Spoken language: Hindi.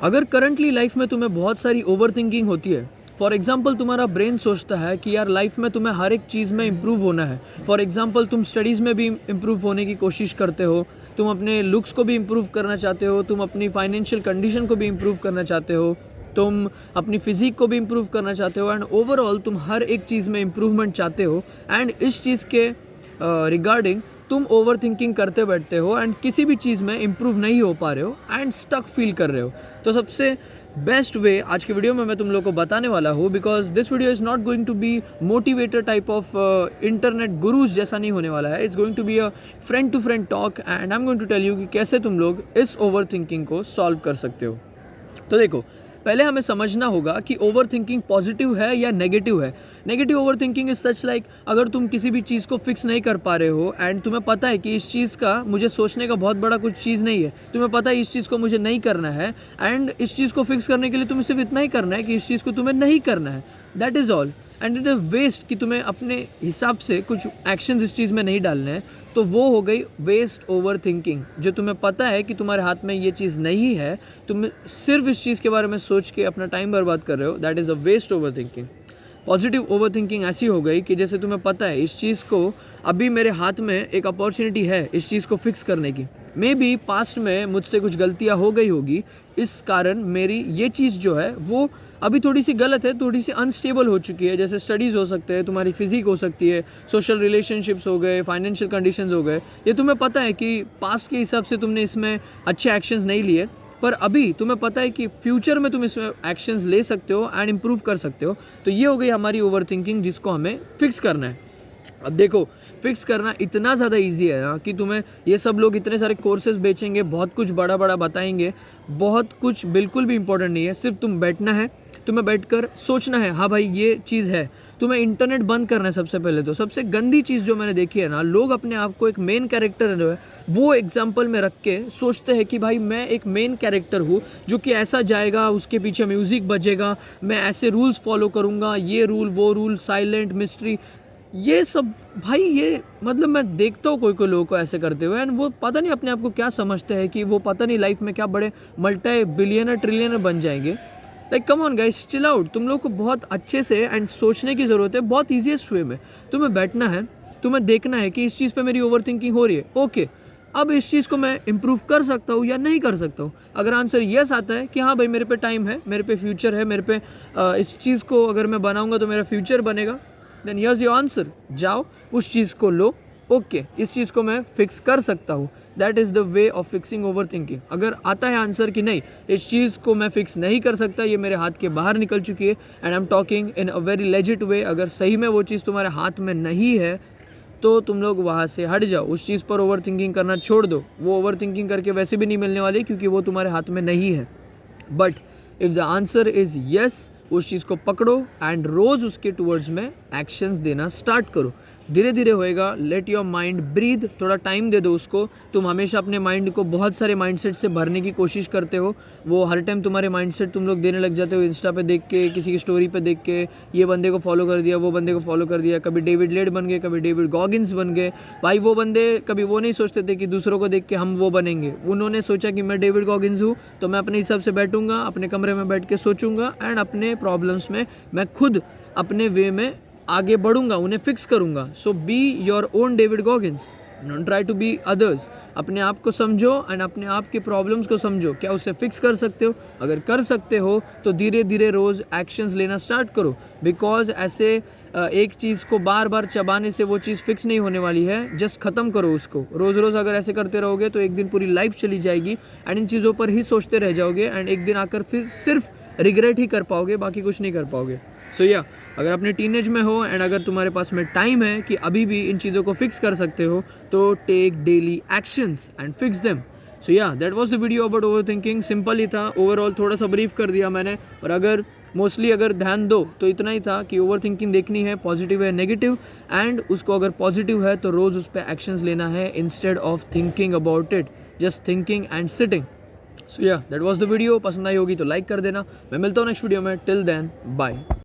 अगर करंटली लाइफ में तुम्हें बहुत सारी ओवर थिंकिंग होती है, फॉर एग्जाम्पल तुम्हारा ब्रेन सोचता है कि यार लाइफ में तुम्हें हर एक चीज़ में इम्प्रूव होना है। फॉर एग्जाम्पल तुम स्टडीज़ में भी इम्प्रूव होने की कोशिश करते हो, तुम अपने लुक्स को भी इम्प्रूव करना चाहते हो, तुम अपनी फाइनेंशियल कंडीशन को भी इम्प्रूव करना चाहते हो, तुम अपनी फिजिक को भी इम्प्रूव करना चाहते हो, एंड ओवरऑल तुम हर एक चीज़ में इम्प्रूवमेंट चाहते हो। एंड इस चीज़ के रिगार्डिंग तुम ओवर थिंकिंग करते बैठते हो एंड किसी भी चीज़ में इम्प्रूव नहीं हो पा रहे हो एंड स्टक फील कर रहे हो। तो सबसे बेस्ट वे आज की वीडियो में मैं तुम लोग को बताने वाला हूँ, because this video is not going to be motivator type of internet gurus जैसा नहीं होने वाला है। It's going to be a friend to friend talk and I am going to tell you कि कैसे तुम लोग इस ओवर थिंकिंग को सॉल्व कर सकते हो। तो देखो, पहले हमें समझना होगा कि ओवर थिंकिंग पॉजिटिव है या नेगेटिव है। Negative over thinking is such like, अगर तुम किसी भी चीज़ को फिक्स नहीं कर पा रहे हो एंड तुम्हें पता है कि इस चीज़ का मुझे सोचने का बहुत बड़ा कुछ चीज़ नहीं है, तुम्हें पता है इस चीज़ को मुझे नहीं करना है एंड इस चीज़ को फिक्स करने के लिए तुम्हें सिर्फ इतना ही करना है कि इस चीज़ को तुम्हें नहीं करना है, that is all. And it is waste कि तुम्हें अपने हिसाब से कुछ एक्शंस इस चीज़ में नहीं डालने हैं, तो वो हो गई वेस्ट ओवर थिंकिंग। जो तुम्हें पता है कि तुम्हारे हाथ में ये चीज़ नहीं है, तुम सिर्फ इस चीज़ के बारे में सोच के अपना टाइम बर्बाद कर रहे हो, that is a waste over thinking. Positive over thinking ऐसी हो गई कि जैसे तुम्हें पता है इस चीज़ को अभी मेरे हाथ में एक अपॉर्चुनिटी है इस चीज़ को फिक्स करने की। मे बी पास्ट में मुझसे कुछ गलतियाँ हो गई होगी, इस कारण मेरी ये चीज़ जो है वो अभी थोड़ी सी गलत है, थोड़ी सी अनस्टेबल हो चुकी है। जैसे स्टडीज़ हो सकते हैं, तुम्हारी फिजिक हो सकती है, सोशल रिलेशनशिप्स हो गए, फाइनेंशियल कंडीशंस हो गए। ये तुम्हें पता है कि पास्ट के हिसाब से तुमने इसमें अच्छे एक्शंस नहीं लिए, पर अभी तुम्हें पता है कि फ्यूचर में तुम इसमें एक्शंस ले सकते हो एंड इम्प्रूव कर सकते हो। तो ये हो गई हमारी ओवर थिंकिंग, जिसको हमें फिक्स करना है। अब देखो, फिक्स करना इतना ज़्यादा इजी है ना कि तुम्हें ये सब लोग इतने सारे कोर्सेज बेचेंगे, बहुत कुछ बड़ा बड़ा बताएंगे, बहुत कुछ बिल्कुल भी इंपॉर्टेंट नहीं है। सिर्फ तुम बैठना है, तुम्हें बैठकर सोचना है, हाँ भाई ये चीज़ है। तुम्हें इंटरनेट बंद करना है सबसे पहले। तो सबसे गंदी चीज़ जो मैंने देखी है ना, लोग अपने आप को एक मेन कैरेक्टर जो है वो एग्जाम्पल में रख के सोचते हैं कि भाई मैं एक मेन कैरेक्टर हूँ जो कि ऐसा जाएगा, उसके पीछे म्यूज़िक बजेगा, मैं ऐसे रूल्स फॉलो करूँगा, ये रूल वो रूल, साइलेंट मिस्ट्री, ये सब। भाई ये मतलब मैं देखता हूँ कोई कोई लोगों को ऐसे करते हुए एंड वो पता नहीं अपने आप को क्या समझते हैं कि वो पता नहीं लाइफ में क्या बड़े मल्टी बिलियनर ट्रिलियनर बन जाएंगे। Like come on guys, chill out. तुम लोग को बहुत अच्छे से एंड सोचने की ज़रूरत है, बहुत ईजीएस्ट वे में। तुम्हें बैठना है, तुम्हें देखना है कि इस चीज़ पे मेरी ओवर थिंकिंग हो रही है, ओके अब इस चीज़ को मैं इम्प्रूव कर सकता हूँ या नहीं कर सकता हूँ। अगर आंसर यस आता है कि हाँ भाई मेरे पे टाइम है, मेरे पे फ्यूचर है, मेरे पे इस चीज़ को अगर मैं बनाऊँगा तो मेरा फ्यूचर बनेगा, देन यस योर आंसर। जाओ उस चीज़ को लो, ओके इस चीज़ को मैं फिक्स कर सकता हूँ, that is the way of fixing over thinking. अगर आता है आंसर कि नहीं इस चीज़ को मैं फिक्स नहीं कर सकता, ये मेरे हाथ के बाहर निकल चुकी है and I am talking in a very legit way, अगर सही में वो चीज़ तुम्हारे हाथ में नहीं है तो तुम लोग वहाँ से हट जाओ, उस चीज़ पर ओवर थिंकिंग करना छोड़ दो। वो ओवर थिंकिंग करके वैसे भी नहीं मिलने वाली क्योंकि वो तुम्हारे हाथ में नहीं है। But if the answer is yes, उस चीज़ को पकड़ो एंड रोज़ उसके टूवर्ड्स में एक्शंस देना स्टार्ट करो। धीरे धीरे होएगा, लेट योर माइंड ब्रीथ, थोड़ा टाइम दे दो उसको। तुम हमेशा अपने माइंड को बहुत सारे माइंडसेट से भरने की कोशिश करते हो, वो हर टाइम तुम्हारे माइंडसेट तुम लोग देने लग जाते हो इंस्टा पे देख के, किसी की स्टोरी पे देख के, ये बंदे को फॉलो कर दिया, वो बंदे को फॉलो कर दिया, कभी डेविड लेड बन गए, कभी डेविड गॉगिन्स बन गए। भाई वो बंदे कभी वो नहीं सोचते थे कि दूसरों को देख के हम वो बनेंगे, उन्होंने सोचा कि मैं डेविड गॉगिन्स हूँ तो मैं अपने हिसाब से बैठूंगा, अपने कमरे में बैठ के सोचूंगा एंड अपने प्रॉब्लम्स में मैं खुद अपने वे में आगे बढ़ूंगा, उन्हें फिक्स करूंगा। So be your own David Goggins, don't try to be others. अपने आप को समझो एंड अपने आप की प्रॉब्लम्स को समझो, क्या उसे फिक्स कर सकते हो? अगर कर सकते हो तो धीरे धीरे रोज़ एक्शंस लेना स्टार्ट करो, बिकॉज ऐसे एक चीज़ को बार बार चबाने से वो चीज़ फिक्स नहीं होने वाली है। जस्ट ख़त्म करो उसको। रोज़ रोज़ अगर ऐसे करते रहोगे तो एक दिन पूरी लाइफ चली जाएगी एंड इन चीज़ों पर ही सोचते रह जाओगे एंड एक दिन आकर फिर सिर्फ रिग्रेट ही कर पाओगे, बाकी कुछ नहीं कर पाओगे। सो या अगर अपने टीनेज में हो एंड अगर तुम्हारे पास में टाइम है कि अभी भी इन चीज़ों को फिक्स कर सकते हो, तो take daily actions and fix them. So yeah that was the video about overthinking. Simple ही था, ओवरऑल थोड़ा सा ब्रीफ कर दिया मैंने, पर अगर मोस्टली अगर ध्यान दो तो इतना ही था कि ओवर थिंकिंग देखनी है, पॉजिटिव है नेगेटिव, एंड उसको अगर पॉजिटिव है तो रोज़ उस पर एक्शंस लेना है instead of thinking about it, just thinking and sitting. So yeah that was the video. पसंद आई होगी तो लाइक कर देना। मैं मिलता हूँ नेक्स्ट वीडियो में। Till then bye.